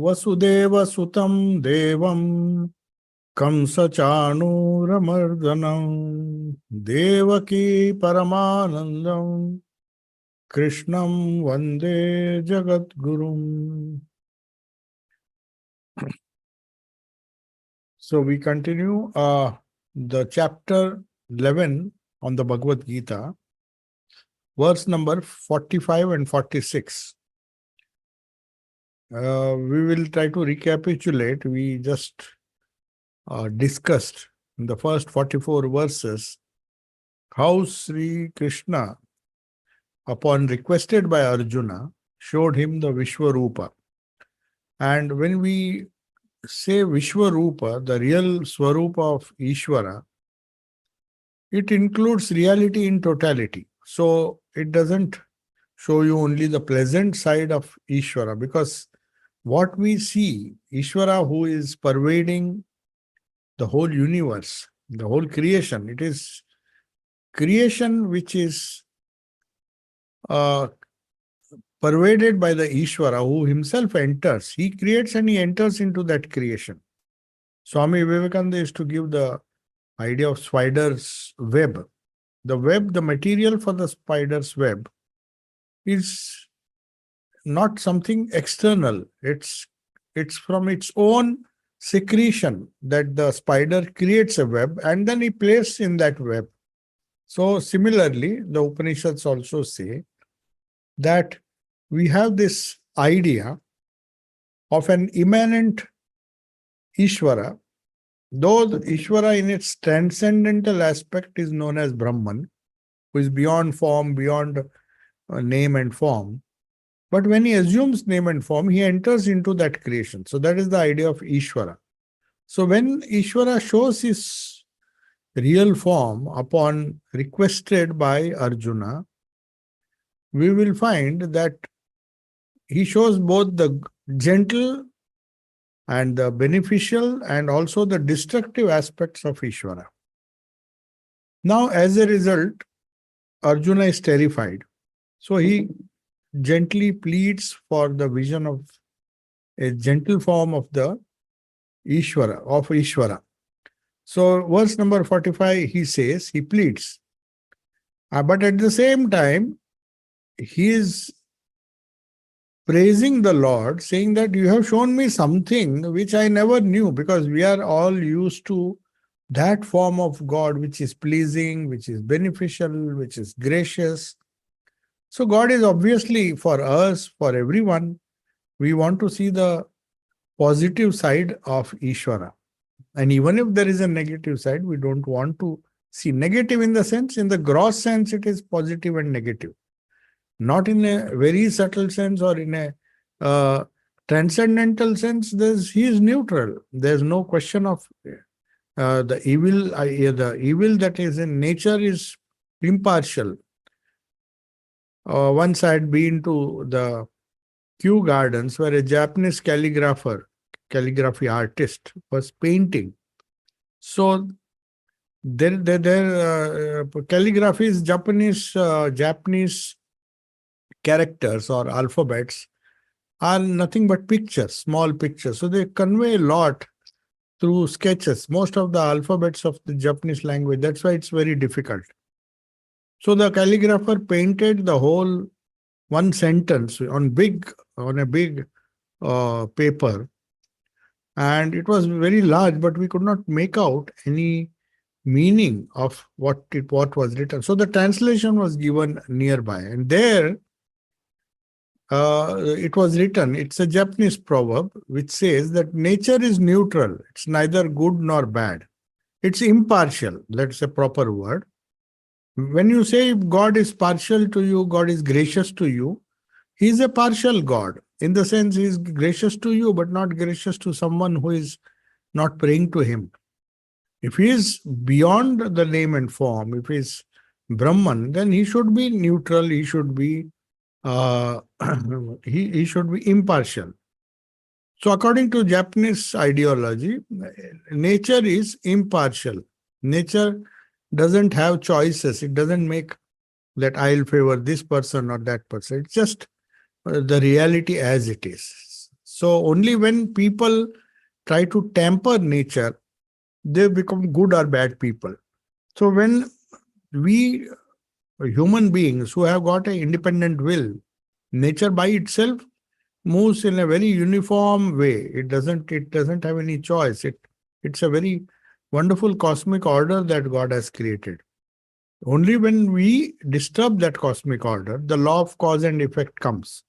Vasudeva Sutam Devam Kamsa Chanuramardhanam Devaki Paramanandam Krishnam Vande Jagat Gurum. So we continue the chapter 11 on the Bhagavad Gita, verse number 45 and 46. We will try to recapitulate. We just discussed in the first 44 verses how Sri Krishna, upon requested by Arjuna, showed him the Vishwarupa. And when we say Vishwarupa, the real Swarupa of Ishvara, it includes reality in totality. So it doesn't show you only the pleasant side of Ishvara, because what we see, Ishvara, who is pervading the whole universe, the whole creation, it is creation which is pervaded by the Ishvara, who himself enters. He creates and he enters into that creation. Swami Vivekananda used to give the idea of spider's web. The web, the material for the spider's web is not something external. It's from its own secretion that the spider creates a web and then he plays in that web. So similarly, the Upanishads also say that we have this idea of an immanent Ishvara, though the Ishvara in its transcendental aspect is known as Brahman, who is beyond form, beyond name and form. But when he assumes name and form, he enters into that creation. So that is the idea of Ishvara. So when Ishvara shows his real form upon requested by Arjuna, we will find that he shows both the gentle and the beneficial and also the destructive aspects of Ishvara. Now, as a result, Arjuna is terrified. So he gently pleads for the vision of a gentle form of the Ishvara, So verse number 45, he says, he pleads. But at the same time, he is praising the Lord, saying that you have shown me something which I never knew, because we are all used to that form of God which is pleasing, which is beneficial, which is gracious. So God is obviously for us, for everyone. We want to see the positive side of Ishvara. And even if there is a negative side, we don't want to see negative in the sense, in the gross sense, it is positive and negative. Not in a very subtle sense or in a transcendental sense, he is neutral. There's no question of the evil. The evil that is in nature is impartial. Once I had been to the Kew Gardens where a Japanese calligraphy artist was painting. So their calligraphy is Japanese characters or alphabets are nothing but pictures, small pictures. So they convey a lot through sketches. Most of the alphabets of the Japanese language, that's why it's very difficult. So the calligrapher painted the whole one sentence on a big paper, and it was very large, but we could not make out any meaning of what was written. So the translation was given nearby, and there it was written. It's a Japanese proverb which says that nature is neutral. It's neither good nor bad. It's impartial. That's a proper word. When you say God is partial to you, God is gracious to you, He is a partial God. In the sense, He is gracious to you, but not gracious to someone who is not praying to Him. If He is beyond the name and form, if He is Brahman, then He should be neutral. He should be he should be impartial. So according to Japanese ideology, nature is impartial. Nature doesn't have choices. It doesn't make that I'll favor this person or that person. It's just the reality as it is. So only when people try to tamper nature, they become good or bad people. So when we human beings who have got an independent will, nature by itself moves in a very uniform way. It doesn't have any choice. It's a very wonderful cosmic order that God has created. Only when we disturb that cosmic order, the law of cause and effect comes.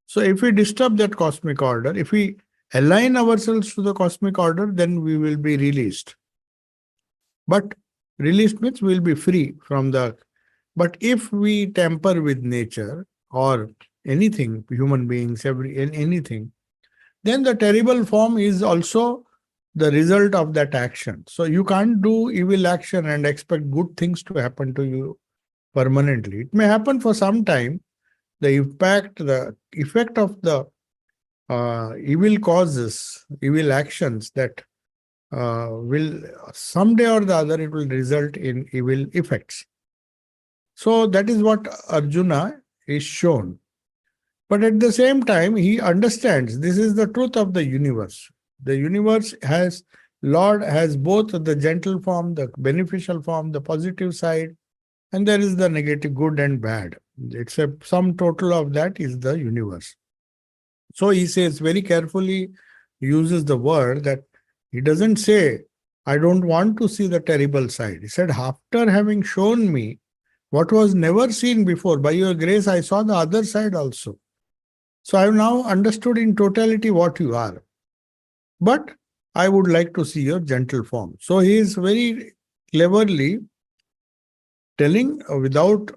So if we disturb that cosmic order, if we align ourselves to the cosmic order, then we will be released. But released means we will be free from the. But if we tamper with nature or anything, human beings, anything, then the terrible form is also the result of that action. So you can't do evil action and expect good things to happen to you permanently. It may happen for some time. The effect of the evil causes, evil actions that will someday or the other, it will result in evil effects. So that is what Arjuna is shown. But at the same time, he understands this is the truth of the universe. The universe has, Lord has both the gentle form, the beneficial form, the positive side, and there is the negative, good and bad. It's a sum total of that is the universe. So he says very carefully, uses the word that he doesn't say, I don't want to see the terrible side. He said, after having shown me what was never seen before, by your grace, I saw the other side also. So I have now understood in totality what you are. But I would like to see your gentle form. So he is very cleverly telling without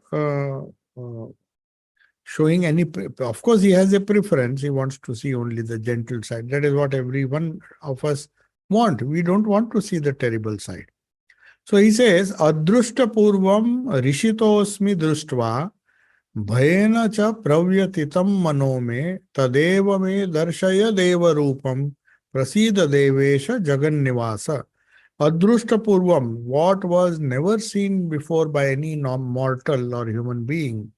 showing any. Of course, he has a preference. He wants to see only the gentle side. That is what every one of us want. We don't want to see the terrible side. So he says, Adrushta purvam rishitosmi društva bhayena cha pravyatitam mano me tadeva me darshaya deva rupam prasida devesha jagannivasa. Adrushta purvam, what was never seen before by any mortal or human being.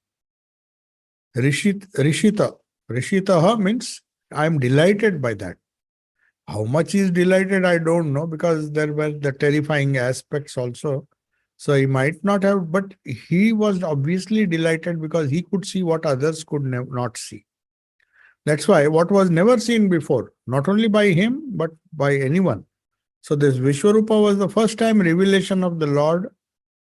Rishita. Rishitaha means I am delighted by that. How much he is delighted, I don't know, because there were the terrifying aspects also. So he might not have, but he was obviously delighted because he could see what others could not see. That's why what was never seen before, not only by him, but by anyone. So this Vishwarupa was the first time revelation of the Lord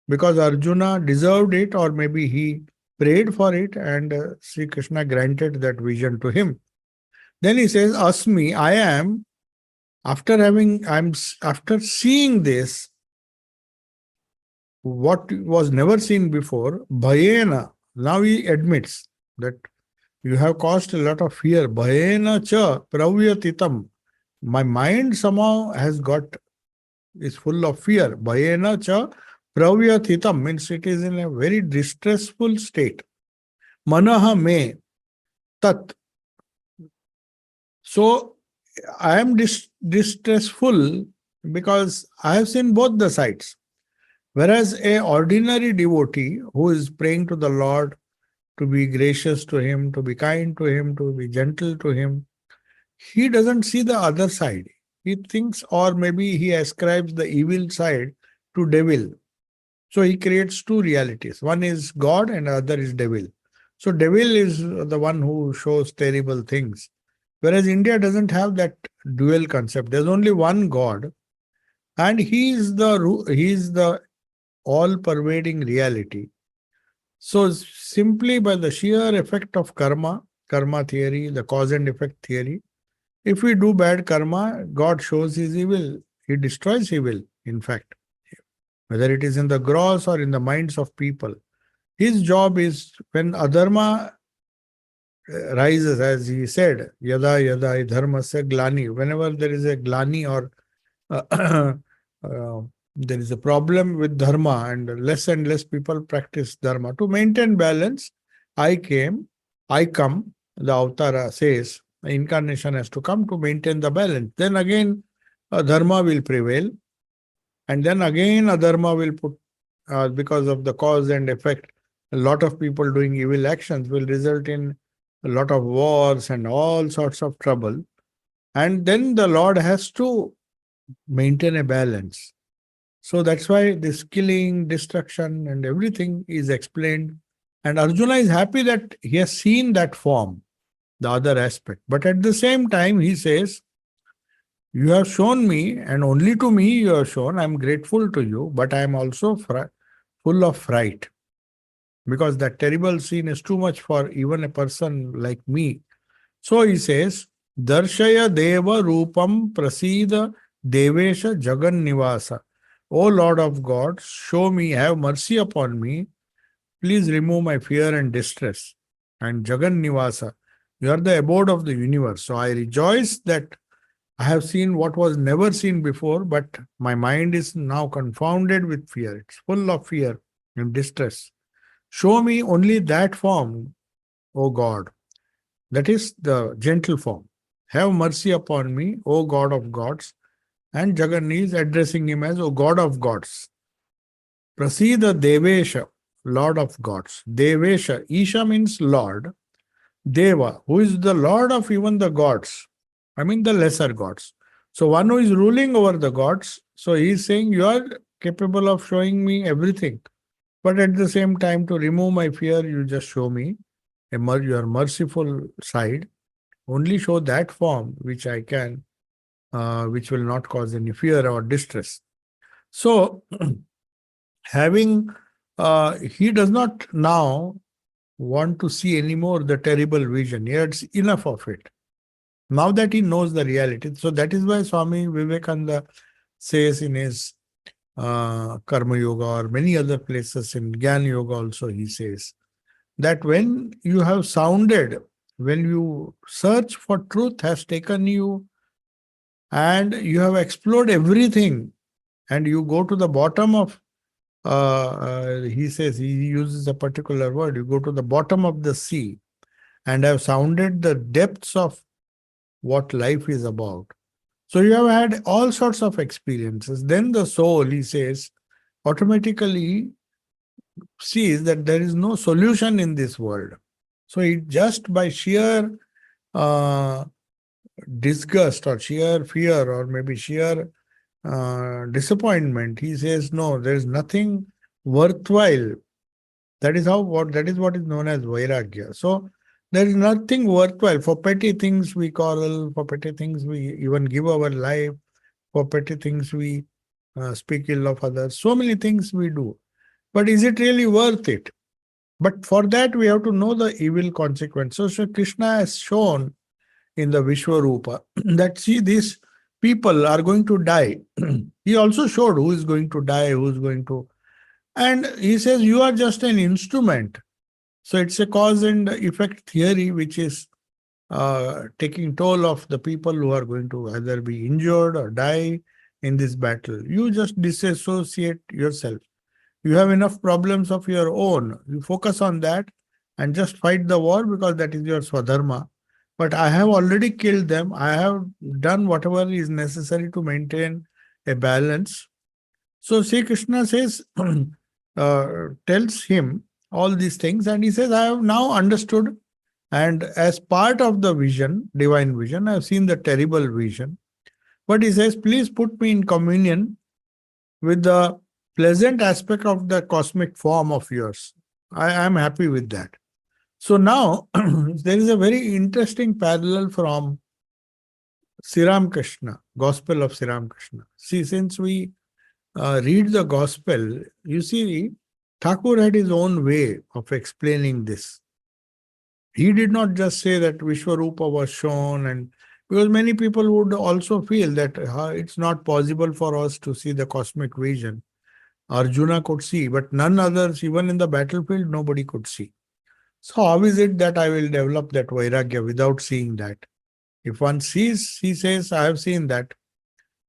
because Arjuna deserved it, or maybe he prayed for it and Sri Krishna granted that vision to him. Then he says, Asmi, I am, after seeing this, what was never seen before, Bhayena, now he admits that you have caused a lot of fear. Bhayena cha pravyatitam. My mind somehow is full of fear. Bhayena cha pravyatitam means it is in a very distressful state. Manaha me tat. So I am distressful because I have seen both the sides. Whereas a ordinary devotee who is praying to the Lord to be gracious to him, to be kind to him, to be gentle to him, he doesn't see the other side. He thinks, or maybe he ascribes the evil side to devil. So he creates two realities. One is God and the other is devil. So devil is the one who shows terrible things. Whereas India doesn't have that dual concept. There's only one God, and he is the all-pervading reality. So simply by the sheer effect of karma theory, the cause and effect theory, if we do bad karma, God shows his evil. He destroys evil, in fact, whether it is in the gross or in the minds of people. His job is when adharma rises, as he said, yada yada dharmasya glani. Whenever there is a glani or there is a problem with dharma and less people practice dharma. To maintain balance, I come, the Avatara says, the incarnation has to come to maintain the balance. Then again, dharma will prevail. And then again, adharma will put, because of the cause and effect, a lot of people doing evil actions will result in a lot of wars and all sorts of trouble. And then the Lord has to maintain a balance. So that's why this killing, destruction, and everything is explained. And Arjuna is happy that he has seen that form, the other aspect. But at the same time, he says, you have shown me, and only to me you have shown. I am grateful to you, but I am also full of fright, because that terrible scene is too much for even a person like me. So he says, Darshaya Deva Rupam Prasida Devesha Jagan Nivasa. O Lord of God, show me, have mercy upon me. Please remove my fear and distress. And Jagan Nivasa, you are the abode of the universe. So I rejoice that I have seen what was never seen before, but my mind is now confounded with fear. It's full of fear and distress. Show me only that form, O God. That is the gentle form. Have mercy upon me, O God of gods. And Jagan is addressing him as O God of gods. Prasida Devesha, Lord of gods. Devesha, Isha means Lord. Deva, who is the Lord of even the gods. I mean the lesser gods. So one who is ruling over the gods. So he is saying, you are capable of showing me everything. But at the same time, to remove my fear, you just show me your merciful side. Only show that form which I can, which will not cause any fear or distress. So, he does not now want to see anymore the terrible vision. He had enough of it. Now that he knows the reality. So that is why Swami Vivekananda says in his Karma Yoga or many other places in Jnana Yoga also, he says that when you have sounded, when you search for truth has taken you and you have explored everything and you go to the bottom of, he says, he uses a particular word, you go to the bottom of the sea and have sounded the depths of what life is about. So you have had all sorts of experiences. Then the soul, he says, automatically sees that there is no solution in this world. So it just by sheer uh, disgust or sheer fear or maybe sheer disappointment, he says, no, there is nothing worthwhile. That is what is known as vairagya. So there is nothing worthwhile. For petty things we quarrel, for petty things we even give our life, for petty things we speak ill of others. So many things we do. But is it really worth it? But for that we have to know the evil consequences. So Krishna has shown in the Vishwarupa that see, these people are going to die. He also showed who is going to die, who is going to. And he says, you are just an instrument. So it's a cause and effect theory which is taking toll of the people who are going to either be injured or die in this battle. You just disassociate yourself. You have enough problems of your own. You focus on that and just fight the war because that is your swadharma. But I have already killed them. I have done whatever is necessary to maintain a balance. So Sri Krishna says, tells him all these things, and he says, I have now understood. And as part of the vision, divine vision, I have seen the terrible vision. But he says, please put me in communion with the pleasant aspect of the cosmic form of yours. I am happy with that. So now there is a very interesting parallel from Sri Ramakrishna, Gospel of Sri Ramakrishna. See, since we read the Gospel, you see, Thakur had his own way of explaining this. He did not just say that Vishwarupa was shown, and because many people would also feel that it's not possible for us to see the cosmic vision. Arjuna could see, but none others, even in the battlefield, nobody could see. So how is it that I will develop that vairagya without seeing that? If one sees, he says, I have seen that.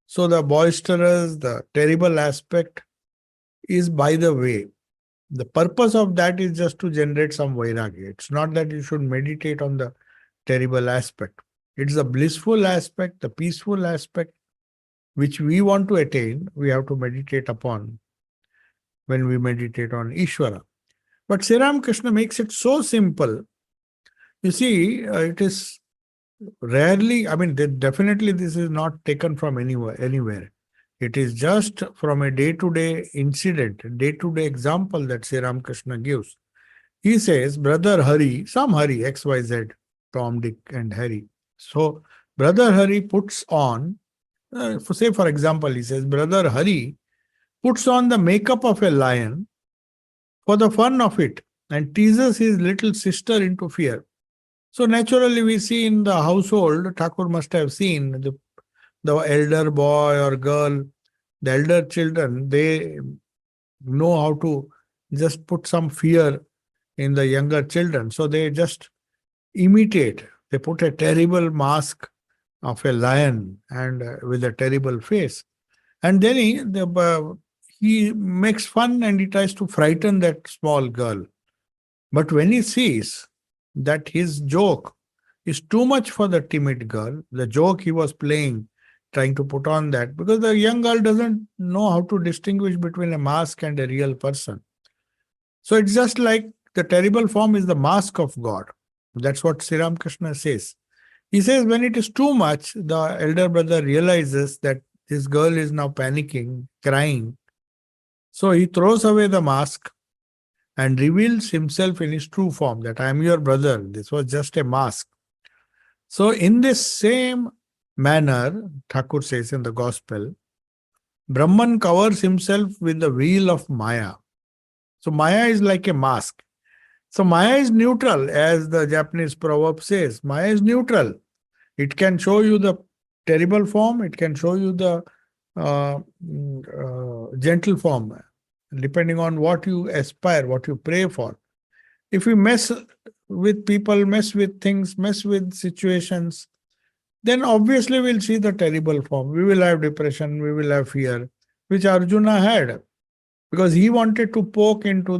So the boisterous, the terrible aspect is by the way. The purpose of that is just to generate some vairagya. It's not that you should meditate on the terrible aspect. It's the blissful aspect, the peaceful aspect, which we want to attain, we have to meditate upon when we meditate on Ishvara. But Sri Ramakrishna makes it so simple. You see, it is rarely, I mean, definitely this is not taken from anywhere. It is just from a day-to-day incident, day-to-day example that Sri Ramakrishna gives. He says, Brother Hari, some Hari, XYZ, Tom, Dick, and Harry. So, Brother Hari puts on, say for example, he says, Brother Hari puts on the makeup of a lion for the fun of it and teases his little sister into fear. So naturally, we see in the household, Thakur must have seen the elder boy or girl, the elder children, they know how to just put some fear in the younger children. So they just imitate. They put a terrible mask of a lion and with a terrible face. And then he makes fun and he tries to frighten that small girl. But when he sees that his joke is too much for the timid girl, the joke he was playing, trying to put on that, because the young girl doesn't know how to distinguish between a mask and a real person. So it's just like the terrible form is the mask of God. That's what Sri Ramakrishna says. He says when it is too much, the elder brother realizes that this girl is now panicking, crying. So he throws away the mask and reveals himself in his true form, that I am your brother. This was just a mask. So in this same manner, Thakur says in the Gospel, Brahman covers himself with the veil of Maya. So Maya is like a mask. So Maya is neutral, as the Japanese proverb says. Maya is neutral. It can show you the terrible form, it can show you the gentle form, depending on what you aspire, what you pray for. If we mess with people, mess with things, mess with situations, then obviously we'll see the terrible form. We will have depression, we will have fear, which Arjuna had, because he wanted to poke into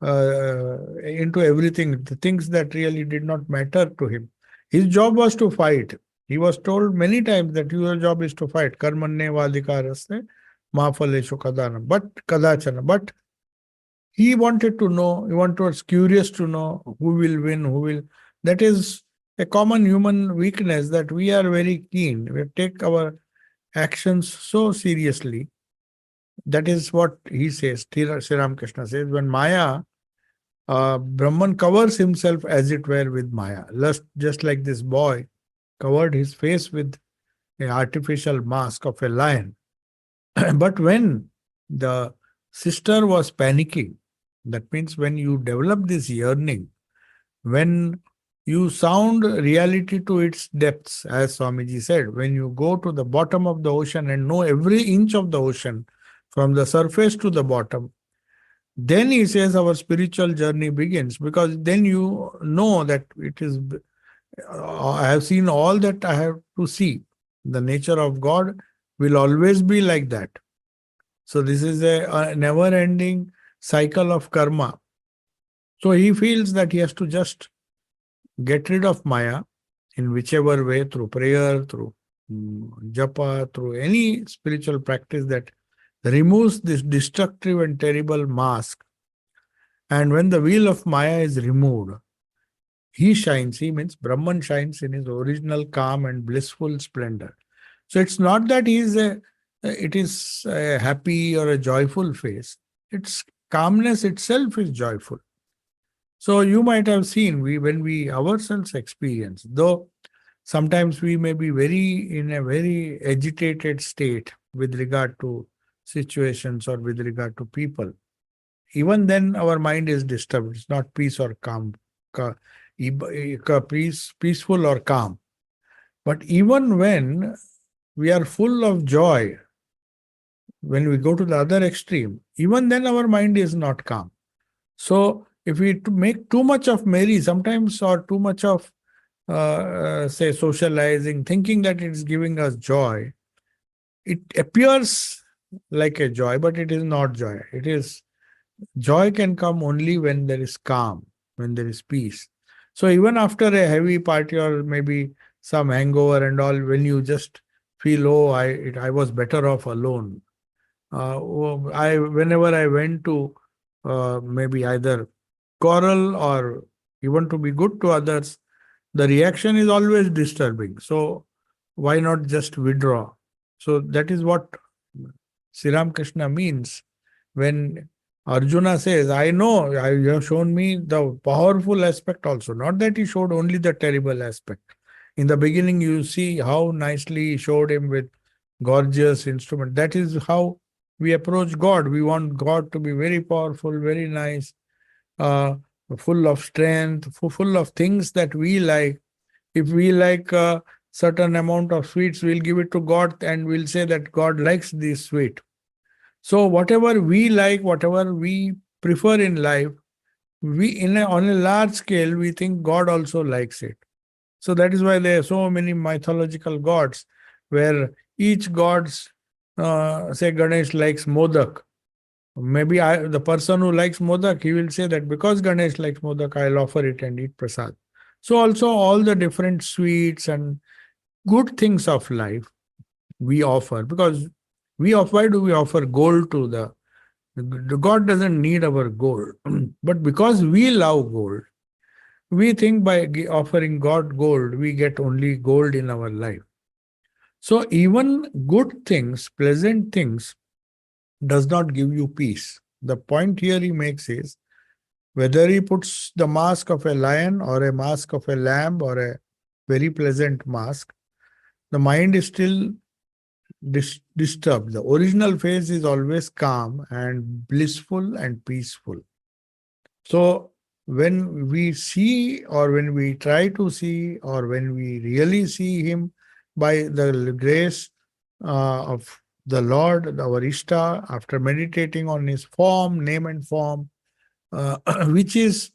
into everything, the things that really did not matter to him. His job was to fight. He was told many times that your job is to fight. Karmanne vadikaraste mafaleshu kadana. Kadachana. But he wanted to know, he was curious to know who will win, who will. That is a common human weakness, that we are very keen. We take our actions so seriously. That is what he says, Sri Ramakrishna says, when Maya, Brahman covers himself as it were with Maya, just like this boy covered his face with an artificial mask of a lion. But when the sister was panicking, that means when you develop this yearning, when you sound reality to its depths, as Swamiji said, when you go to the bottom of the ocean and know every inch of the ocean, from the surface to the bottom, then he says our spiritual journey begins, because then you know that it is, I have seen all that I have to see. The nature of God will always be like that. So this is a never-ending cycle of karma. So he feels that he has to just get rid of Maya in whichever way, through prayer, through japa, through any spiritual practice that removes this destructive and terrible mask. And when the veil of Maya is removed, he shines, he means Brahman shines in his original calm and blissful splendor. So it's not that it is a happy or a joyful face. Its calmness itself is joyful. So you might have seen, when we ourselves experience, though sometimes we may be in a very agitated state with regard to situations or with regard to people. Even then our mind is disturbed. It's not peace or calm, peaceful or calm. But even when we are full of joy, when we go to the other extreme, even then our mind is not calm. So if we make too much of merry sometimes, or too much of say socializing, thinking that it's giving us joy, it appears like a joy, but it is not joy. Joy can come only when there is calm, when there is peace. So even after a heavy party or maybe some hangover and all, when you just feel, oh, I was better off alone. Whenever I went to maybe either quarrel or even to be good to others, the reaction is always disturbing. So why not just withdraw? So that is what Sri Ramakrishna means when Arjuna says, I know you have shown me the powerful aspect also. Not that he showed only the terrible aspect. In the beginning, you see how nicely he showed him with gorgeous instrument. That is how we approach God. We want God to be very powerful, very nice, uh, full of strength, full of things that we like. If we like a certain amount of sweets, we'll give it to God and we'll say that God likes this sweet. So whatever we like, whatever we prefer in life, on a large scale, we think God also likes it. So that is why there are so many mythological gods, where each god's say Ganesh likes modak. Maybe the person who likes modak, he will say that because Ganesh likes modak, I'll offer it and eat prasad. So also all the different sweets and good things of life we offer, because why do we offer gold to the God doesn't need our gold. But because we love gold, we think by offering God gold, we get only gold in our life. So even good things, pleasant things, does not give you peace. The point here he makes is, whether he puts the mask of a lion or a mask of a lamb or a very pleasant mask, the mind is still disturbed. The original phase is always calm and blissful and peaceful. So when we see, or when we try to see, or when we really see him by the grace of the Lord, our Ishta, after meditating on his form, name and form, which is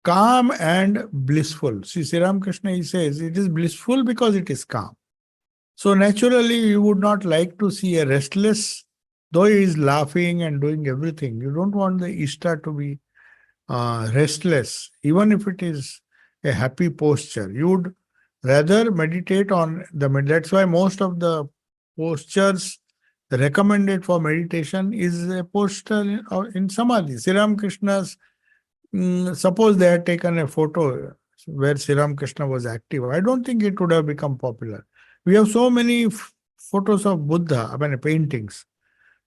calm and blissful. See, Sri Ramakrishna, he says, it is blissful because it is calm. So naturally, you would not like to see a restless, though he is laughing and doing everything. You don't want the Ishta to be restless, even if it is a happy posture. You would rather meditate on that's why most of the postures recommended for meditation is a posture in Samadhi. Sri Ramakrishna's, suppose they had taken a photo where Sri Ramakrishna was active, I don't think it would have become popular. We have so many photos of Buddha, paintings,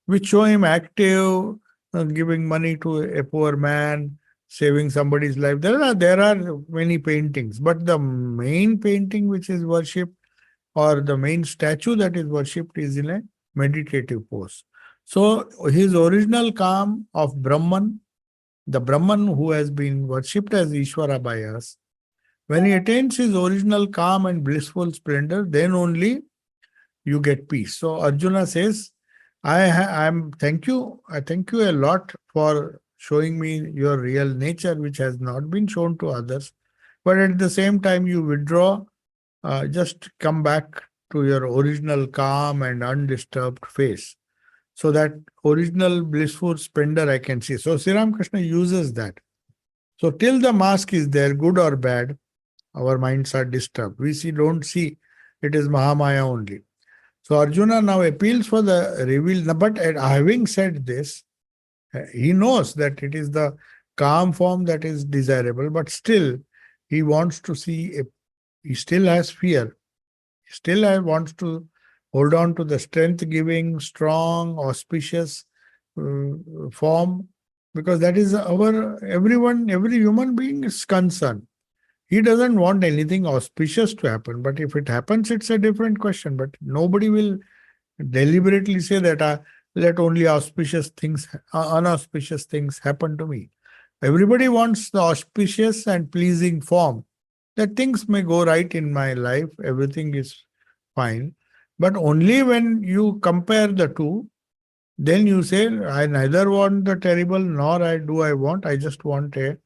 which show him active, giving money to a poor man, saving somebody's life. There are many paintings, but the main painting which is worshipped, or the main statue that is worshipped, is in a meditative pose. So his original calm of Brahman, the Brahman who has been worshipped as Ishvara by us, when he attains his original calm and blissful splendor, then only you get peace. So Arjuna says, I thank you a lot for showing me your real nature, which has not been shown to others. But at the same time, you withdraw, just come back to your original calm and undisturbed face. So that original blissful splendor I can see. So Sri Ramakrishna uses that. So till the mask is there, good or bad, our minds are disturbed. Don't see it is Mahamaya only. So Arjuna now appeals for the reveal. But having said this, he knows that it is the calm form that is desirable, but still he wants to see, he still has fear. He still wants to hold on to the strength-giving, strong, auspicious form, because that is every human being is concerned. He doesn't want anything auspicious to happen, but if it happens, it's a different question. But nobody will deliberately say that let only auspicious things, unauspicious things happen to me. Everybody wants the auspicious and pleasing form, that things may go right in my life, everything is fine. But only when you compare the two, then you say, I neither want the terrible nor I just want a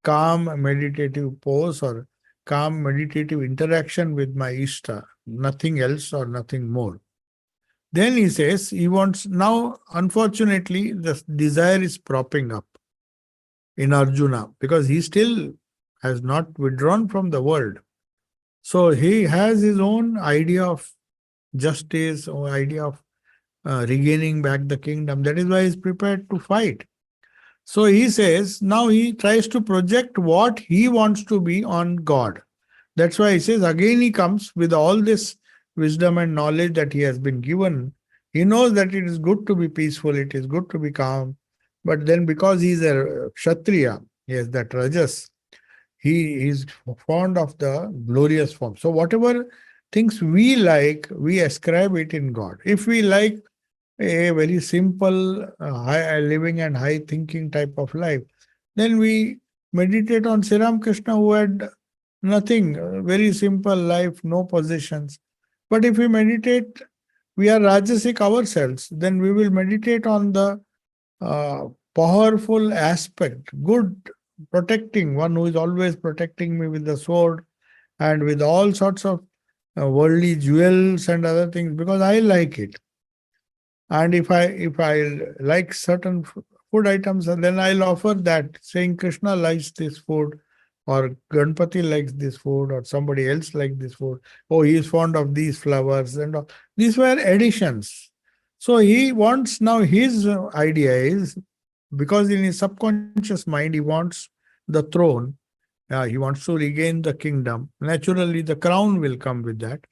calm meditative pose or calm meditative interaction with my Ishta, nothing else or nothing more. Then he says he wants, now unfortunately the desire is propping up in Arjuna because he still has not withdrawn from the world. So he has his own idea of justice or idea of regaining back the kingdom. That is why he is prepared to fight. So he says, now he tries to project what he wants to be on God. That's why he says again he comes with all this wisdom and knowledge that he has been given. He knows that it is good to be peaceful, it is good to be calm. But then because he is a Kshatriya, he has that rajas, he is fond of the glorious form. So whatever things we like, we ascribe it in God. If we like a very simple, high living and high thinking type of life, then we meditate on Sri Krishna who had nothing, very simple life, no possessions. But if we meditate, we are Rajasic ourselves, then we will meditate on the uh, powerful aspect, good, protecting, one who is always protecting me with the sword and with all sorts of worldly jewels and other things, because I like it. And if I like certain food items, and then I'll offer that, saying Krishna likes this food, or Ganpati likes this food, or somebody else likes this food. Oh, he is fond of these flowers, and all. These were additions. So he wants, now his idea is, because in his subconscious mind he wants the throne, he wants to regain the kingdom. Naturally, the crown will come with that.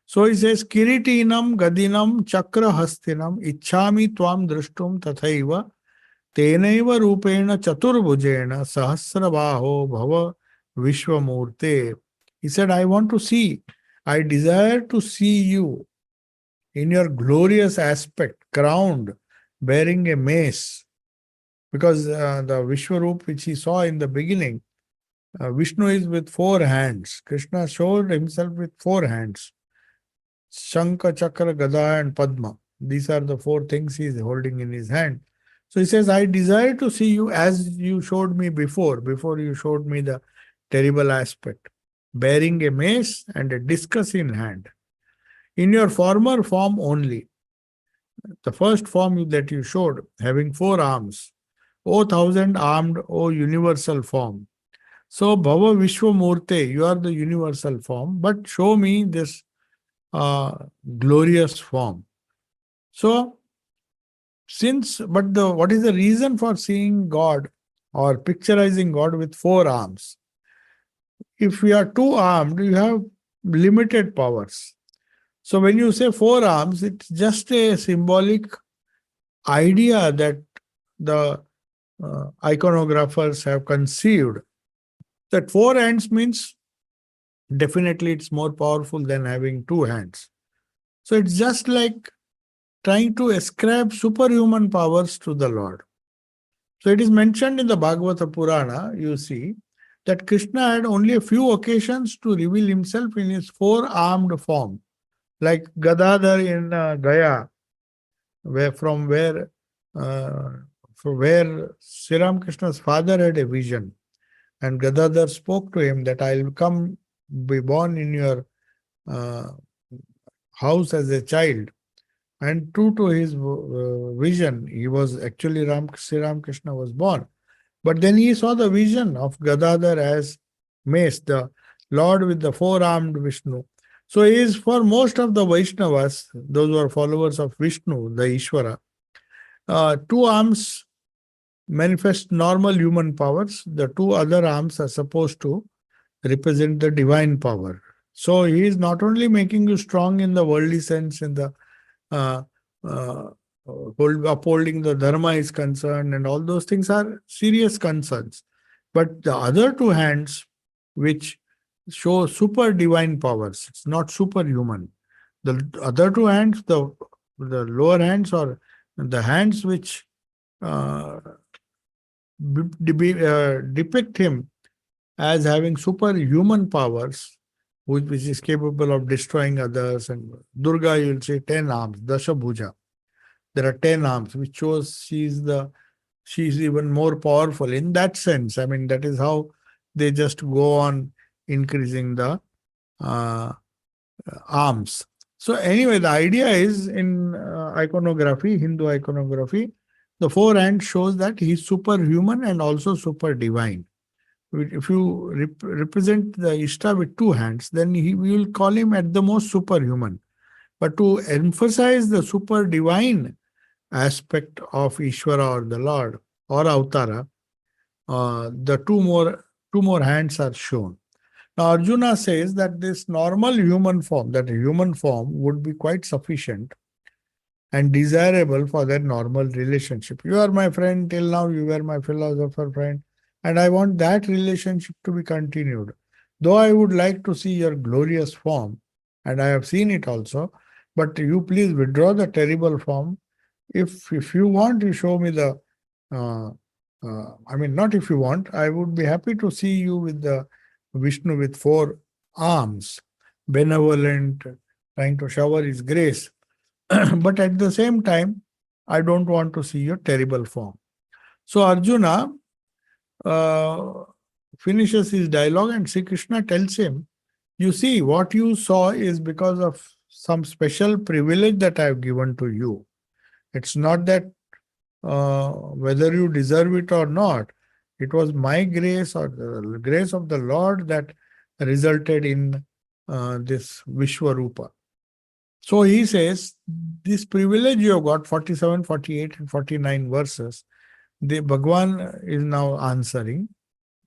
So he says, Kiritinam Gadinam Chakra Hastinam Ichhami Tvam Drishtum Tathaiva Tenaiva Rupena Chaturbhujena Sahasrabaho Bhava Vishwamurte. He said, I want to see, I desire to see you in your glorious aspect, crowned, bearing a mace. Because the Vishwarup which he saw in the beginning, Vishnu is with four hands. Krishna showed himself with four hands. Shankha, Chakra, Gada and Padma. These are the four things he is holding in his hand. So he says, I desire to see you as you showed me before you showed me the terrible aspect, bearing a mace and a discus in hand. In your former form only, the first form that you showed, having four arms, O thousand armed, O universal form. So Bhava Vishwamurte, you are the universal form, but show me this glorious form. So, what is the reason for seeing God or picturizing God with four arms? If we are two armed, you have limited powers. So when you say four arms, it's just a symbolic idea that the iconographers have conceived. That four hands means definitely it's more powerful than having two hands. So it's just like trying to ascribe superhuman powers to the Lord. So it is mentioned in the Bhagavata Purana, you see, that Krishna had only a few occasions to reveal himself in his four-armed form, like Gadadhar in Gaya, where Sri Krishna's father had a vision, and Gadadhar spoke to him that I will come be born in your uh, house as a child. And true to his vision, he was actually Sri Krishna was born. But then he saw the vision of Gadadhar as mace, the Lord with the four-armed Vishnu. So he is, for most of the Vaishnavas, those who are followers of Vishnu, the Ishvara, two arms manifest normal human powers. The two other arms are supposed to represent the divine power. So he is not only making you strong in the worldly sense, in the uh, uh, upholding the dharma is concerned, and all those things are serious concerns. But the other two hands, which show super divine powers, it's not superhuman. The other two hands, the lower hands, or the hands which uh, depict him as having superhuman powers, which is capable of destroying others. And Durga, you'll say 10 arms, Dashabhuja. There are 10 arms, which shows she's even more powerful in that sense. I mean, that is how they just go on increasing the uh, arms. So anyway, the idea is in iconography, Hindu iconography, the four hands shows that he's superhuman and also super divine. If you represent the Ishta with two hands, then we will call him at the most superhuman. But to emphasize the super divine aspect of Ishvara or the Lord or Avtara, the two more hands are shown. Now, Arjuna says that this normal human form, that human form would be quite sufficient and desirable for their normal relationship. You are my friend, till now you were my philosopher friend, and I want that relationship to be continued. Though I would like to see your glorious form, and I have seen it also, but you please withdraw the terrible form. If you want, you show me the, uh, I mean, not if you want, I would be happy to see you with the Vishnu with four arms, benevolent, trying to shower his grace. But at the same time, I don't want to see your terrible form. So Arjuna uh, finishes his dialogue, and Sri Krishna tells him, you see, what you saw is because of some special privilege that I have given to you. It's not that whether you deserve it or not. It was my grace or the grace of the Lord that resulted in this Vishwarupa. So he says, this privilege you have got, 47, 48, and 49 verses, the Bhagwan is now answering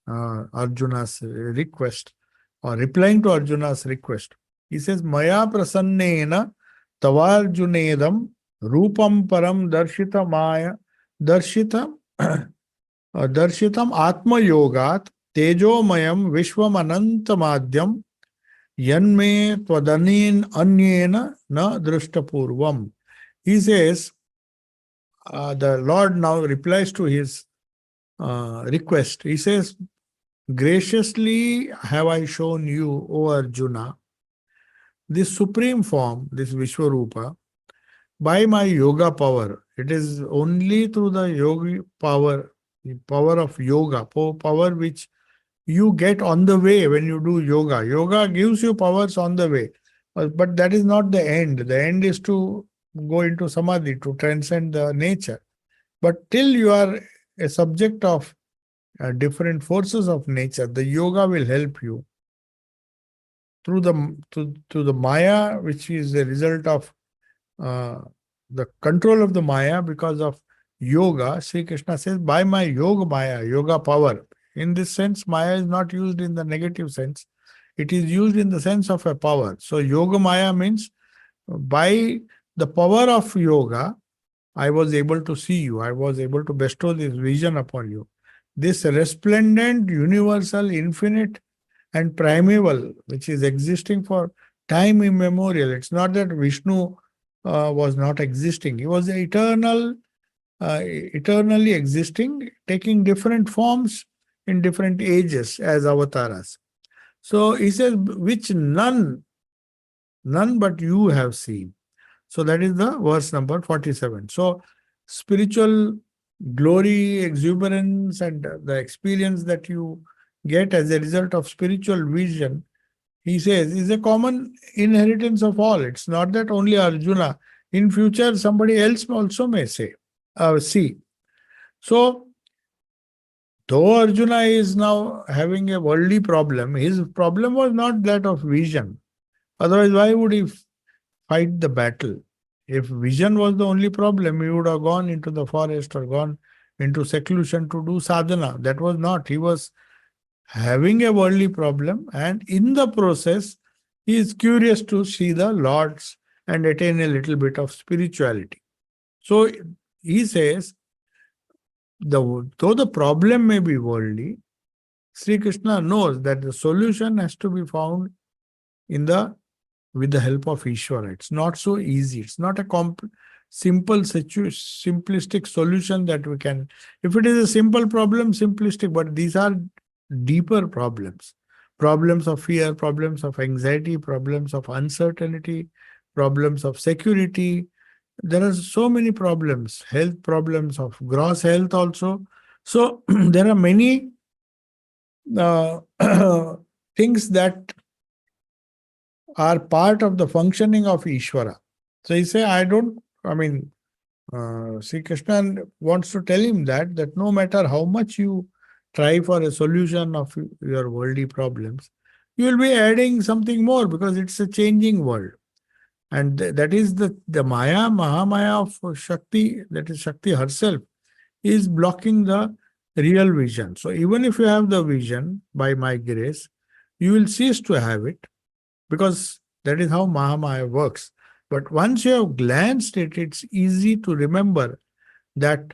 Arjuna's request or replying to Arjuna's request. He says, Maya prasannena tavarjunedam rupam param darshita maya darshita darshitam atma yogat tejomayam vishwam anantamadyam yanme tvadanin anyena na drushtapurvam. He says, the Lord now replies to his request. He says, graciously have I shown you, O Arjuna, this supreme form, this Vishwarupa, by my yoga power. It is only through the yogi power, the power of yoga, power which you get on the way when you do yoga. Yoga gives you powers on the way. But that is not the end. The end is to go into samadhi, to transcend the nature. But till you are a subject of different forces of nature, the yoga will help you through the Maya, which is the result of the control of the Maya because of yoga. Sri Krishna says, by my yoga Maya, yoga power. In this sense, Maya is not used in the negative sense. It is used in the sense of a power. So yoga Maya means by the power of yoga, I was able to see you. I was able to bestow this vision upon you. This resplendent, universal, infinite, and primeval, which is existing for time immemorial. It's not that Vishnu was not existing. He was eternal, eternally existing, taking different forms in different ages as avatars. So he says, which none but you have seen. So that is the verse number 47. So spiritual glory, exuberance, and the experience that you get as a result of spiritual vision, he says, is a common inheritance of all. It's not that only Arjuna. In future, somebody else also may see. So, though Arjuna is now having a worldly problem, his problem was not that of vision. Otherwise, why would he fight the battle? If vision was the only problem, he would have gone into the forest or gone into seclusion to do sadhana. That was not. He was having a worldly problem, and in the process, he is curious to see the Lord's and attain a little bit of spirituality. So he says, though the problem may be worldly, Sri Krishna knows that the solution has to be found with the help of Ishvara. It's not so easy. It's not a simplistic solution that we can. If it is a simple problem, simplistic, but these are deeper problems. Problems of fear, problems of anxiety, problems of uncertainty, problems of security. There are so many problems, health problems of gross health also. So there are many things that are part of the functioning of Ishvara. So he say, Sri Krishna wants to tell him that no matter how much you try for a solution of your worldly problems, you will be adding something more because it's a changing world. And that is the Maya, Mahamaya of Shakti, that is Shakti herself, is blocking the real vision. So even if you have the vision by my grace, you will cease to have it, because that is how Mahamaya works. But once you have glanced it, it's easy to remember that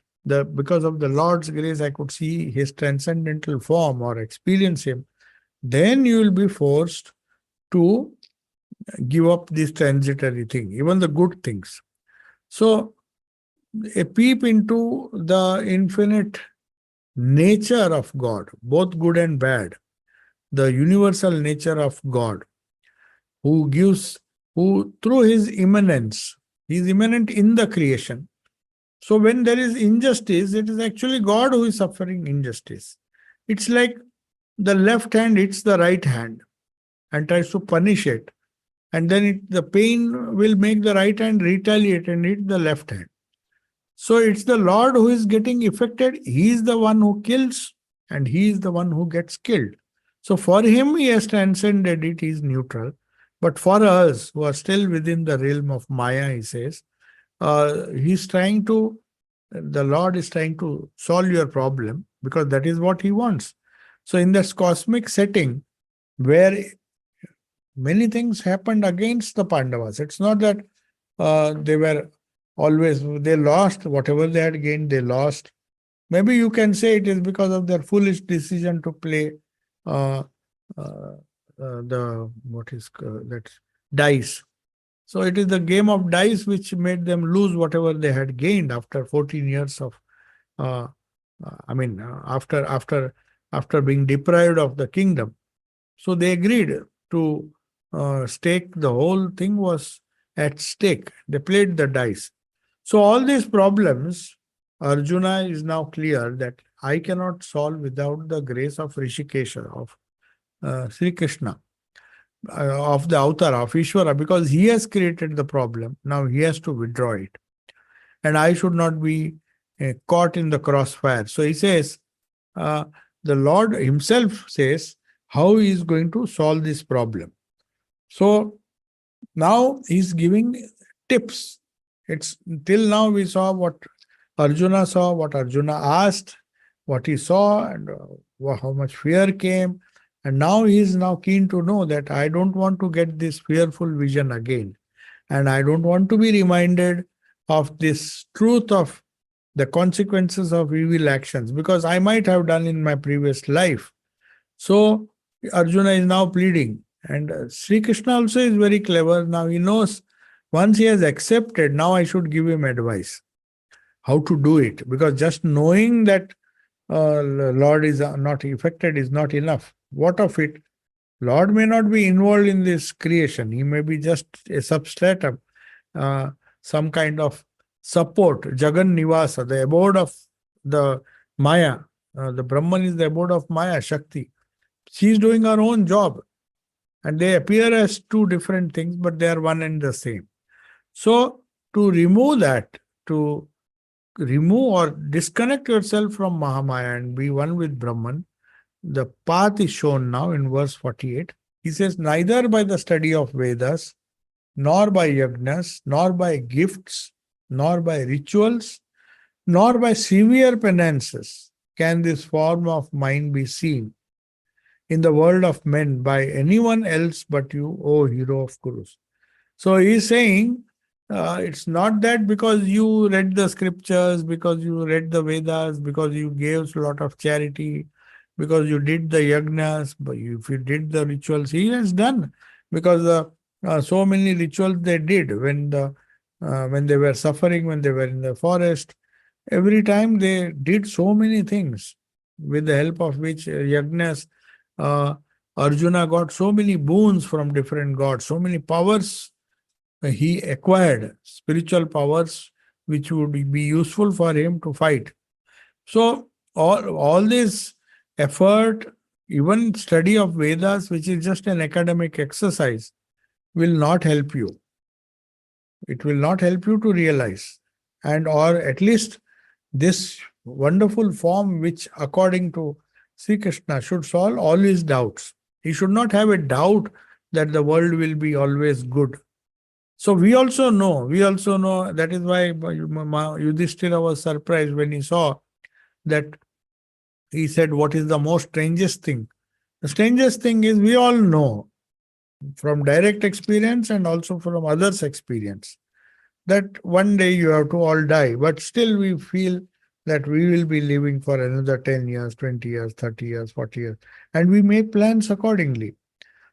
because of the Lord's grace, I could see his transcendental form or experience him. Then you will be forced to give up this transitory thing, even the good things. So, a peep into the infinite nature of God, both good and bad, the universal nature of God, who through his immanence, he is immanent in the creation. So when there is injustice, it is actually God who is suffering injustice. It's like the left hand hits the right hand and tries to punish it. And then the pain will make the right hand retaliate and hit the left hand. So it's the Lord who is getting affected. He is the one who kills and he is the one who gets killed. So for him, he has transcended it, he is neutral. But for us who are still within the realm of Maya, he says, the Lord is trying to solve your problem because that is what he wants. So in this cosmic setting where many things happened against the Pandavas, it's not that they lost whatever they had gained, they lost. Maybe you can say it is because of their foolish decision to play uh, uh, that dice. So it is the game of dice which made them lose whatever they had gained after 14 years of, after being deprived of the kingdom. So they agreed to stake. The whole thing was at stake. They played the dice. So all these problems, Arjuna is now clear that I cannot solve without the grace of Rishikesha, of Sri Krishna, of the avatar, of Ishvara, because he has created the problem. Now he has to withdraw it. And I should not be caught in the crossfire. So he says, the Lord himself says how he is going to solve this problem. So now he's giving tips. It's till now we saw what Arjuna saw, what Arjuna asked, what he saw, and how much fear came. And now he is now keen to know that I don't want to get this fearful vision again. And I don't want to be reminded of this truth of the consequences of evil actions, because I might have done in my previous life. So Arjuna is now pleading. And Sri Krishna also is very clever. Now he knows once he has accepted, now I should give him advice how to do it. Because just knowing that Lord is not affected is not enough. What of it? Lord may not be involved in this creation. He may be just a substratum, some kind of support, Jagan Nivasa, the abode of the Maya. The Brahman is the abode of Maya, Shakti. She is doing her own job. And they appear as two different things, but they are one and the same. So, to remove that, to remove or disconnect yourself from Mahamaya and be one with Brahman, the path is shown now in verse 48. He says, neither by the study of Vedas, nor by yagnas, nor by gifts, nor by rituals, nor by severe penances can this form of mine be seen in the world of men by anyone else but you, O hero of Kurus. So he is saying, it's not that because you read the scriptures, because you read the Vedas, because you gave a lot of charity, because you did the yagnas, but if you did the rituals, he has done. Because so many rituals they did when they were suffering, when they were in the forest. Every time they did so many things, with the help of which yagnas, Arjuna got so many boons from different gods, so many powers he acquired, spiritual powers which would be useful for him to fight. So all this effort, even study of Vedas, which is just an academic exercise, will not help you. It will not help you to realize. Or at least this wonderful form which according to Sri Krishna should solve all his doubts. He should not have a doubt that the world will be always good. So we also know, that is why Yudhishthira was surprised when he saw that. He said, what is the most strangest thing? The strangest thing is we all know from direct experience and also from others' experience that one day you have to all die, but still we feel that we will be living for another 10 years, 20 years, 30 years, 40 years, and we make plans accordingly.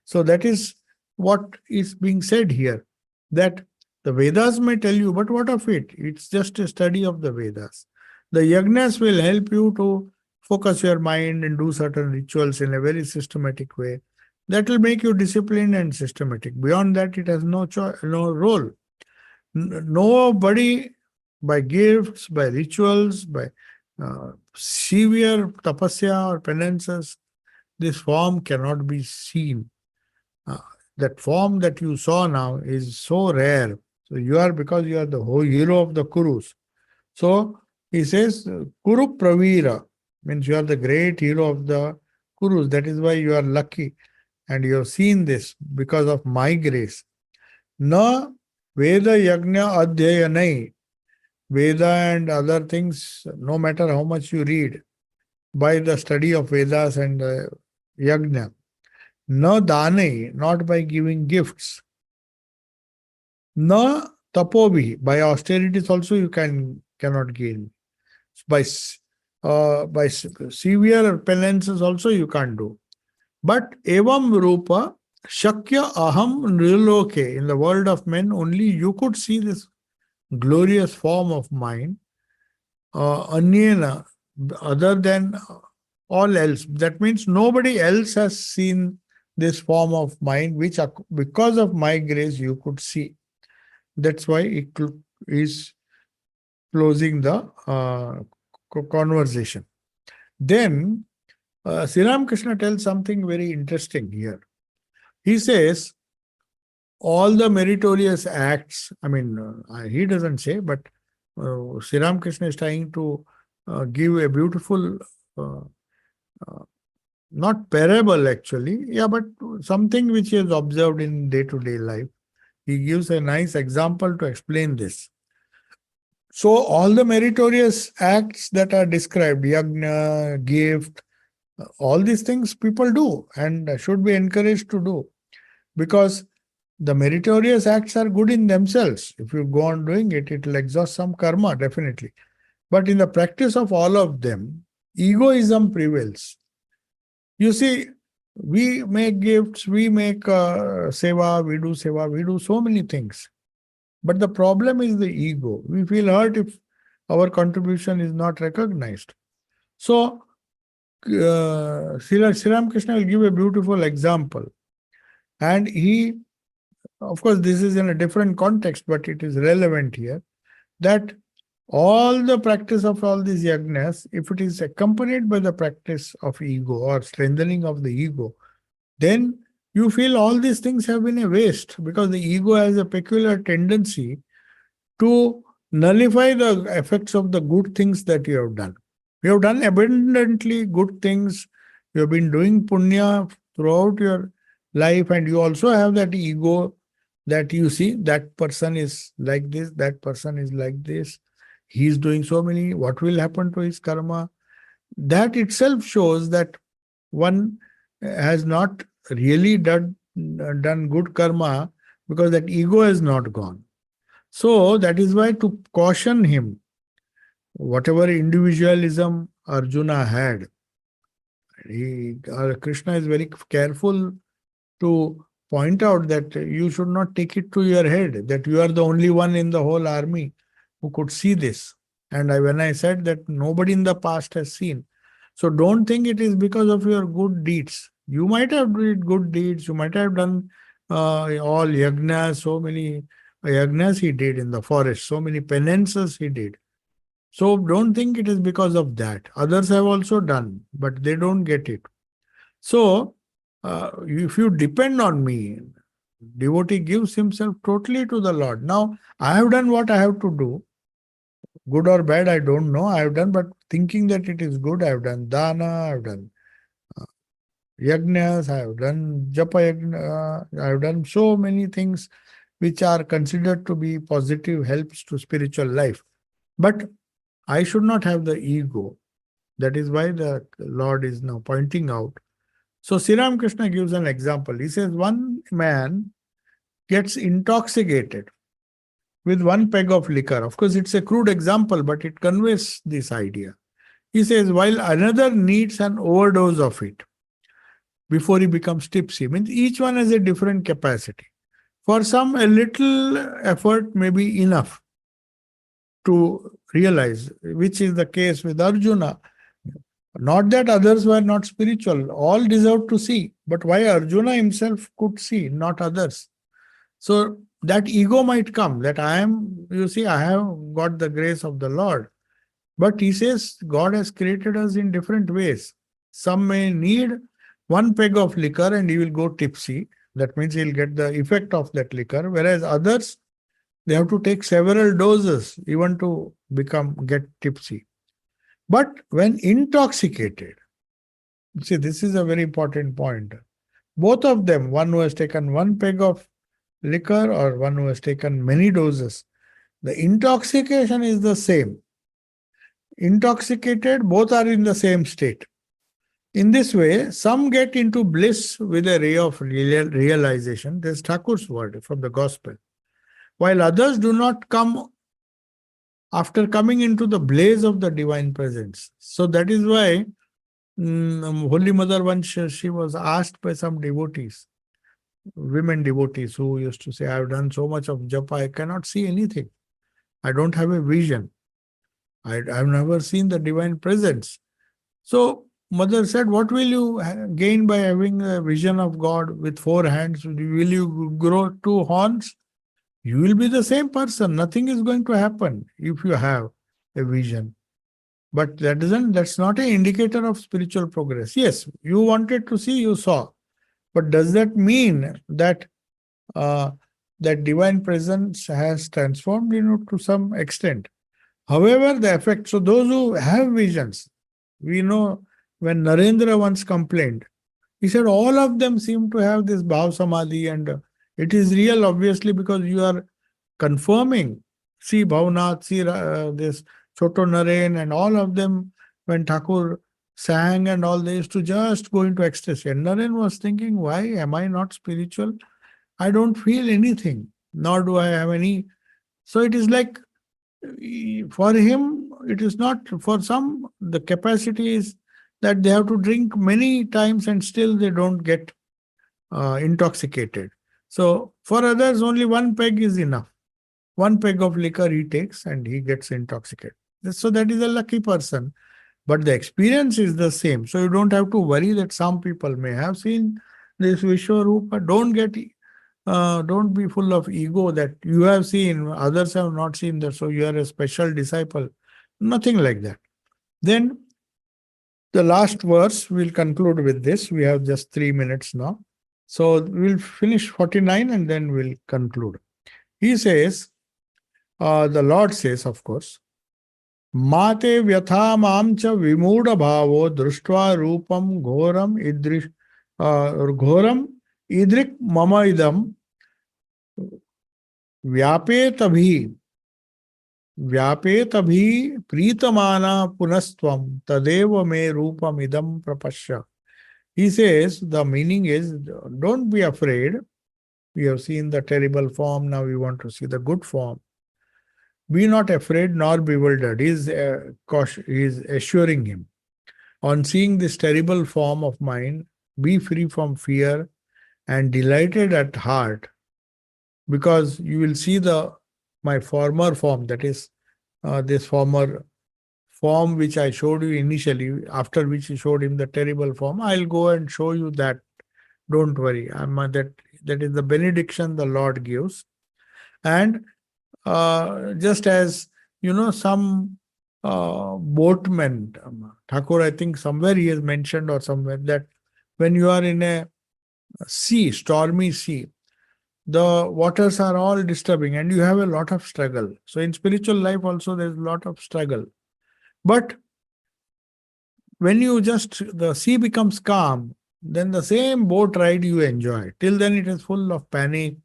So that is what is being said here, that the Vedas may tell you, but what of it? It's just a study of the Vedas. The yagnas will help you to focus your mind and do certain rituals in a very systematic way. That will make you disciplined and systematic. Beyond that, it has no role. Nobody, by gifts, by rituals, by severe tapasya or penances, this form cannot be seen. Uh, that form that you saw now is so rare. So because you are the whole hero of the Kurus. So he says, Kuru Pravira, means you are the great hero of the Kurus. That is why you are lucky and you have seen this because of my grace. Na Veda Yagna Adhyayanai. Veda and other things, no matter how much you read, by the study of Vedas and Yagna. Na Dane, not by giving gifts. Na Tapobi, by austerities also you cannot gain. By severe penances also you can't do. But evam rupa shakya aham nriloke, in the world of men only you could see this glorious form of mine, anyena, other than all else. That means nobody else has seen this form of mine, which because of my grace you could see. That's why it is closing the conversation. Then Sri Ramakrishna tells something very interesting here. He says, all the meritorious acts, he doesn't say, but Sri Ramakrishna is trying to give a beautiful, not parable actually, but something which he has observed in day-to-day life. He gives a nice example to explain this. So all the meritorious acts that are described, yagna, gift, all these things people do and should be encouraged to do, because the meritorious acts are good in themselves. If you go on doing it, it will exhaust some karma, definitely. But in the practice of all of them, egoism prevails. You see, we make gifts, we make seva, we do so many things. But the problem is the ego. We feel hurt if our contribution is not recognized. So, Sri Ramakrishna will give a beautiful example. And he, of course, this is in a different context, but it is relevant here, that all the practice of all these yagnas, if it is accompanied by the practice of ego or strengthening of the ego, then you feel all these things have been a waste, because the ego has a peculiar tendency to nullify the effects of the good things that you have done. You have done abundantly good things. You have been doing punya throughout your life, and you also have that ego that you see that person is like this, that person is like this. He is doing so many. What will happen to his karma? That itself shows that one has not really done good karma, because that ego has not gone. So that is why, to caution him, whatever individualism Arjuna had, Krishna is very careful to point out that you should not take it to your head that you are the only one in the whole army who could see this. And when I said that nobody in the past has seen. So don't think it is because of your good deeds. You might have done good deeds. You might have done all yagnas, so many yagnas he did in the forest, so many penances he did. So don't think it is because of that. Others have also done, but they don't get it. So if you depend on me, devotee gives himself totally to the Lord. Now, I have done what I have to do. Good or bad, I don't know. I have done, but thinking that it is good, I have done dana, I have done yagnas, I have done japa yagna, I have done so many things which are considered to be positive helps to spiritual life. But I should not have the ego. That is why the Lord is now pointing out. So Sri Ramakrishna gives an example. He says one man gets intoxicated with one peg of liquor. Of course, it's a crude example, but it conveys this idea. He says, while another needs an overdose of it before he becomes tipsy. Means each one has a different capacity. For some, a little effort may be enough to realize, which is the case with Arjuna. Not that others were not spiritual, all deserved to see, but why Arjuna himself could see, not others. So that ego might come, that I am, you see, I have got the grace of the Lord. But he says God has created us in different ways. Some may need one peg of liquor and he will go tipsy. That means he'll get the effect of that liquor. Whereas others, they have to take several doses even to get tipsy. But when intoxicated, see, this is a very important point. Both of them, one who has taken one peg of liquor or one who has taken many doses, the intoxication is the same. Intoxicated, both are in the same state. In this way, some get into bliss with a ray of realization. This is Thakur's word from the gospel. While others do not come after coming into the blaze of the divine presence. So that is why Holy Mother once she was asked by some devotees, women devotees who used to say, I have done so much of japa, I cannot see anything. I don't have a vision. I have never seen the divine presence. So Mother said, what will you gain by having a vision of God with 4 hands? Will you grow 2 horns? You will be the same person. Nothing is going to happen if you have a vision. But that's not an indicator of spiritual progress. Yes, you wanted to see, you saw. But does that mean that that divine presence has transformed to some extent? However, the effect, so those who have visions, we know when Narendra once complained, he said all of them seem to have this Bhav Samadhi, and it is real obviously because you are confirming. See Bhavnath, see this Choto Naren and all of them, when Thakur sang and all, they used to just go into ecstasy. And Naren was thinking, why am I not spiritual? I don't feel anything, nor do I have any. So it is like, for him, it is not, for some, the capacity is that they have to drink many times and still they don't get intoxicated. So for others, only one peg is enough. One peg of liquor he takes and he gets intoxicated. So that is a lucky person. But the experience is the same. So you don't have to worry that some people may have seen this Vishwarupa. Don't be full of ego that you have seen, others have not seen that, so you are a special disciple. Nothing like that. Then the last verse, we'll conclude with this. We have just 3 minutes now. So we'll finish 49 and then we'll conclude. He says, the Lord says, of course, Mate vyatha mamcha vimudha bhavo društva rupam ghoram idrik mama idam व्यापेत अभी प्रीतमाना पुनस्त्वम तदेव मे रूपम idam prapashya. He says the meaning is, don't be afraid. We have seen the terrible form, now we want to see the good form. Be not afraid nor bewildered. He is assuring him. On seeing this terrible form of mine, be free from fear and delighted at heart, because you will see my former form, that is this former form which I showed you initially, after which he showed him the terrible form. I'll go and show you that. Don't worry. That is the benediction the Lord gives. And just as, some boatmen, Thakur, I think somewhere he has mentioned or somewhere, that when you are in a sea, stormy sea, the waters are all disturbing and you have a lot of struggle. So in spiritual life also there's a lot of struggle. But when the sea becomes calm, then the same boat ride you enjoy. Till then it is full of panic.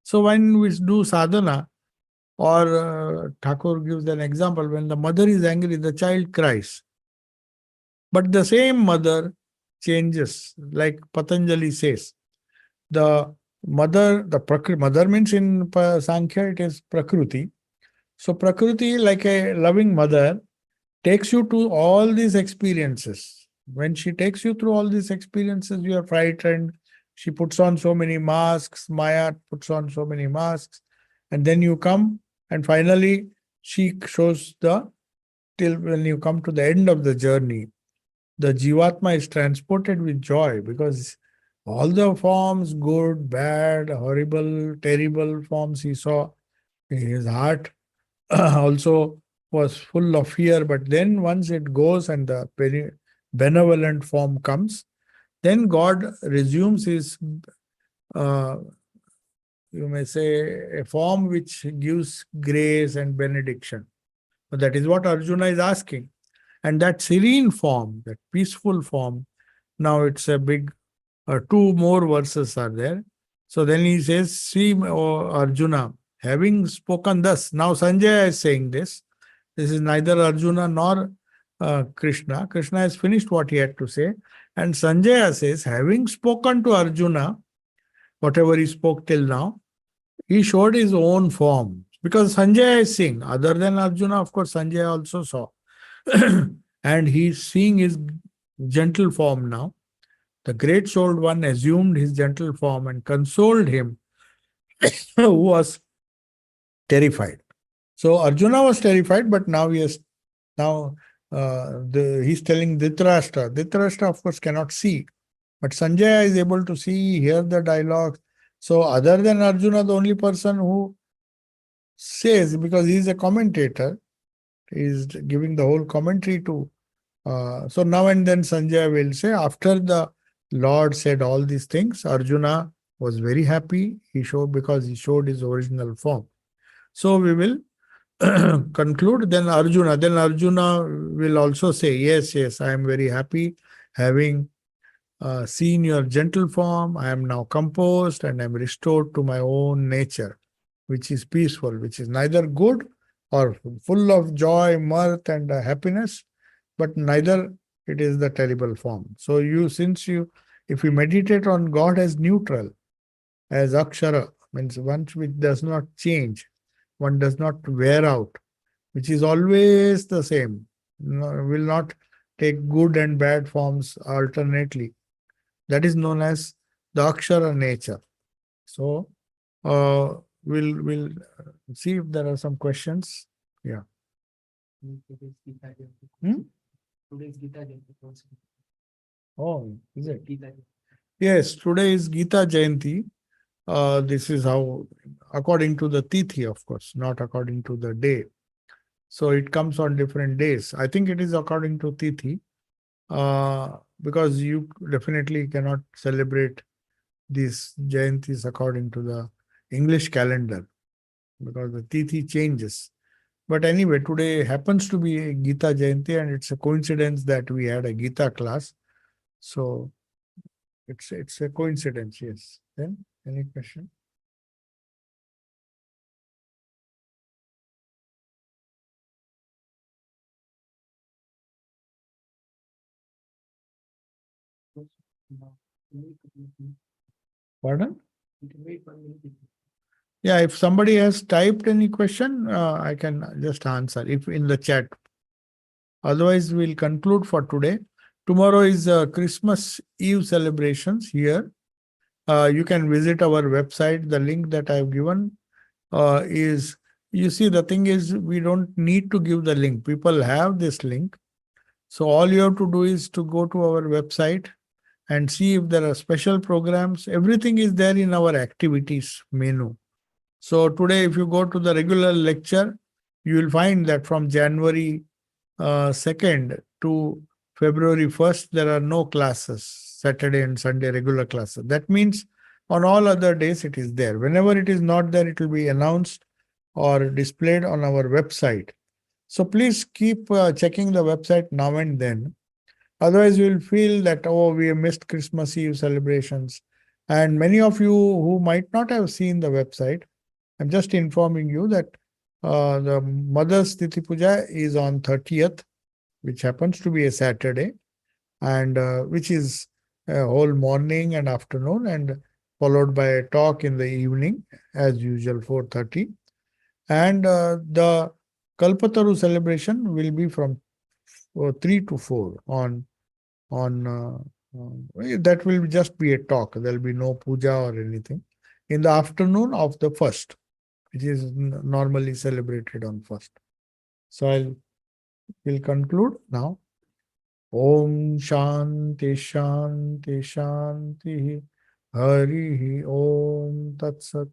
So when we do sadhana, or Thakur gives an example, when the mother is angry, the child cries. But the same mother changes, like Patanjali says. The mother means in Sankhya it is Prakriti. So Prakriti, like a loving mother, takes you to all these experiences. When she takes you through all these experiences, you are frightened. She puts on so many masks. Maya puts on so many masks. And then you come, and finally, she shows till when you come to the end of the journey, the Jivatma is transported with joy because all the forms, good, bad, horrible, terrible forms he saw, his heart also was full of fear. But then once it goes and the benevolent form comes, then God resumes his, uh, you may say, a form which gives grace and benediction. So that is what Arjuna is asking. And that serene form, that peaceful form, now it's a big, two more verses are there. So then he says, see, O Arjuna, having spoken thus, now Sanjaya is saying this. This is neither Arjuna nor Krishna. Krishna has finished what he had to say. And Sanjaya says, having spoken to Arjuna, whatever he spoke till now, he showed his own form. Because Sanjaya is seeing. Other than Arjuna, of course, Sanjaya also saw. And he's seeing his gentle form now. The great souled one assumed his gentle form and consoled him who was terrified. So Arjuna was terrified, but now he's telling Dhritarashtra. Dhritarashtra, of course, cannot see, but Sanjaya is able to see, hear the dialogue. So other than Arjuna, the only person who says, because he is a commentator, he is giving the whole commentary to. So now and then Sanjaya will say, after the Lord said all these things, Arjuna was very happy. Because he showed his original form. So we will conclude. Then Arjuna will also say, yes, I am very happy having seen your gentle form. I am now composed and I am restored to my own nature, which is peaceful, which is neither good or full of joy, mirth, and happiness, but neither it is the terrible form. So if you meditate on God as neutral, as Akshara, means one which does not change, one does not wear out, which is always the same, will not take good and bad forms alternately. That is known as the Akshara nature. So we'll see if there are some questions. Yeah. Today's Gita Jayanti. Oh, is it? Gita. Yes, today is Gita Jayanti. This is how, according to the Tithi, of course, not according to the day. So it comes on different days. I think it is according to Tithi, because you definitely cannot celebrate these Jayantis according to the English calendar, because the Tithi changes. But anyway, today happens to be Gita Jayanti, and it's a coincidence that we had a Gita class. So it's a coincidence, yes. Then any question? Pardon? Yeah, if somebody has typed any question, I can just answer if in the chat. Otherwise, we'll conclude for today. Tomorrow is Christmas Eve celebrations here. You can visit our website. The link that I've given is, you see, the thing is, we don't need to give the link. People have this link. So all you have to do is to go to our website and see if there are special programs. Everything is there in our activities menu. So today, if you go to the regular lecture, you will find that from January 2nd to February 1st, there are no classes, Saturday and Sunday regular classes. That means on all other days it is there. Whenever it is not there, it will be announced or displayed on our website. So please keep checking the website now and then. Otherwise, you will feel that, oh, we have missed Christmas Eve celebrations. And many of you who might not have seen the website, I'm just informing you that the Mother's Tithi Puja is on 30th, which happens to be a Saturday, and which is a whole morning and afternoon, and followed by a talk in the evening, as usual, 4:30. And the Kalpataru celebration will be from 3 to 4 on that will just be a talk. There will be no puja or anything. In the afternoon of the first, which is normally celebrated on first. So will conclude now. Om Shanti Shanti Shanti Hari Om Tat Sat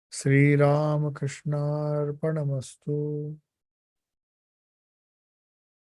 Sri Ramakrishna Arpanamastu.